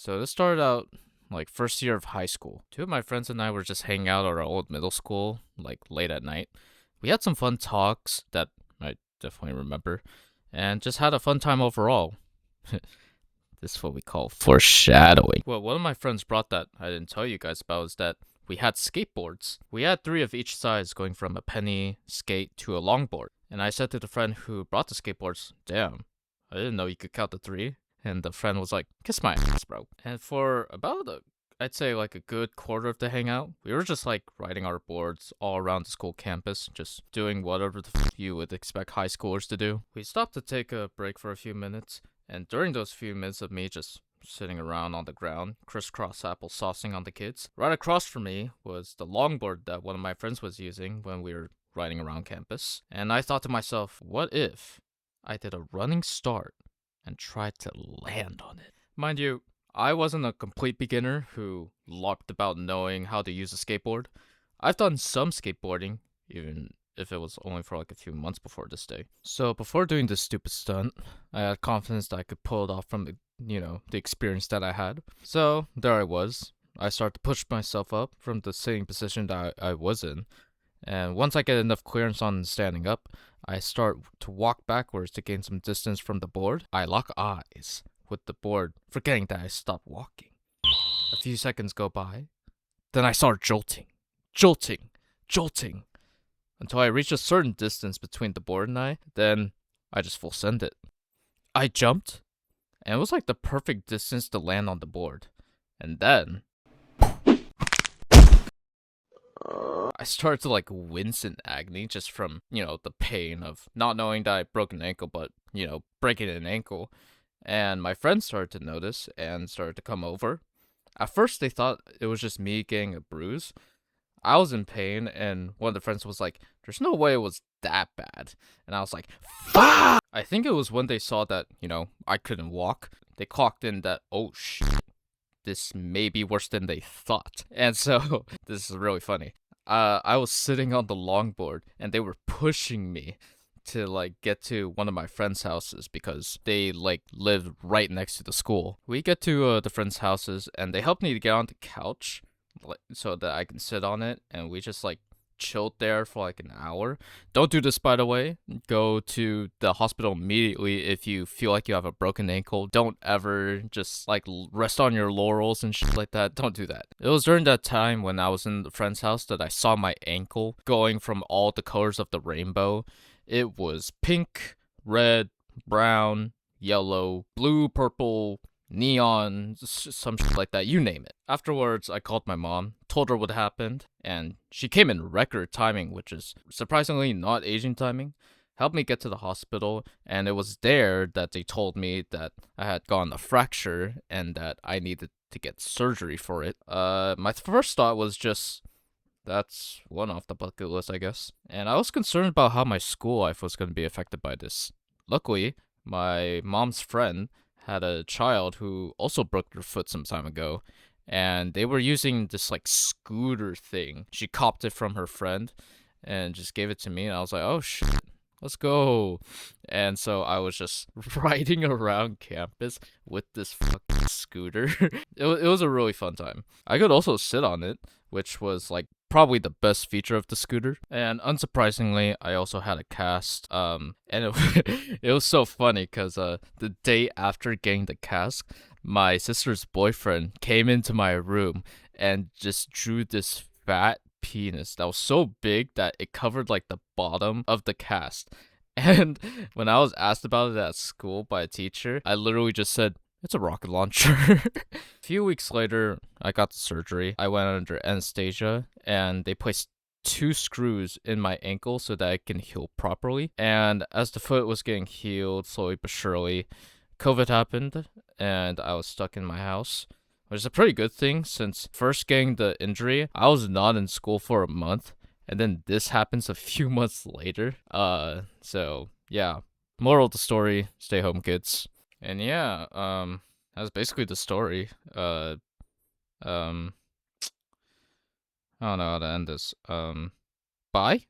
So this started out like first year of high school. Two of my friends and I were just hanging out at our old middle school, like late at night. We had some fun talks that I definitely remember, and just had a fun time overall. This is what we call foreshadowing. Well, one of my friends brought that I didn't tell you guys about is that we had skateboards. We had three of each size going from a penny skate to a longboard. And I said to the friend who brought the skateboards, damn, I didn't know you could count to three. And the friend was like, kiss my ass, bro. And for about I'd say like a good quarter of the hangout, we were just like riding our boards all around the school campus, just doing whatever the you would expect high schoolers to do. We stopped to take a break for a few minutes, and during those few minutes of me just sitting around on the ground, crisscross applesaucing on the kids, right across from me was the longboard that one of my friends was using when we were riding around campus. And I thought to myself, what if I did a running start and tried to land on it? Mind you, I wasn't a complete beginner who locked about knowing how to use a skateboard. I've done some skateboarding, even if it was only for like a few months before this day. So before doing this stupid stunt, I had confidence that I could pull it off from the experience that I had. So there I was. I started to push myself up from the sitting position that I was in. And once I get enough clearance on standing up, I start to walk backwards to gain some distance from the board. I lock eyes with the board, forgetting that I stopped walking. A few seconds go by. Then I start jolting, until I reach a certain distance between the board and I. Then I just full send it. I jumped, and it was like the perfect distance to land on the board. And then I started to like wince in agony just from, the pain of not knowing that I broke an ankle, but, breaking an ankle. And my friends started to notice and started to come over. At first, they thought it was just me getting a bruise. I was in pain, and one of the friends was like, there's no way it was that bad. And I was like, fuck! I think it was when they saw that, I couldn't walk. They clocked in that, oh shit, this may be worse than they thought. And so, this is really funny. I was sitting on the longboard, and they were pushing me to like get to one of my friends' houses because they like live right next to the school. We get to the friends' houses, and they help me to get on the couch so that I can sit on it, and we just like chilled there for like an hour. Don't do this, by the way. Go to the hospital immediately if you feel like you have a broken ankle. Don't ever just like rest on your laurels and shit like that. Don't do that. It was during that time when I was in the friend's house that I saw my ankle going from all the colors of the rainbow. It was pink, red, brown, yellow, blue, purple, neon, some shit like that, you name it. Afterwards, I called my mom, told her what happened, and she came in record timing, which is surprisingly not Asian timing, helped me get to the hospital, and it was there that they told me that I had gotten a fracture and that I needed to get surgery for it. My first thought was just, that's one off the bucket list, I guess. And I was concerned about how my school life was going to be affected by this. Luckily, my mom's friend had a child who also broke their foot some time ago, and they were using this like scooter thing. She copped it from her friend and just gave it to me, and I was like, oh shit, let's go. And so I was just riding around campus with this fucking scooter. It was a really fun time. I could also sit on it, which was like probably the best feature of the scooter. And unsurprisingly, I also had a cast. And it was so funny because the day after getting the cast, my sister's boyfriend came into my room and just drew this fat penis that was so big that it covered like the bottom of the cast. And when I was asked about it at school by a teacher, I literally just said, it's a rocket launcher. A few weeks later, I got the surgery. I went under anesthesia, and they placed 2 screws in my ankle so that I can heal properly. And as the foot was getting healed slowly but surely, COVID happened, and I was stuck in my house, which is a pretty good thing since first getting the injury, I was not in school for a month, and then this happens a few months later. So yeah. Moral of the story: stay home, kids. And yeah, that's basically the story. Um, I don't know how to end this. Bye.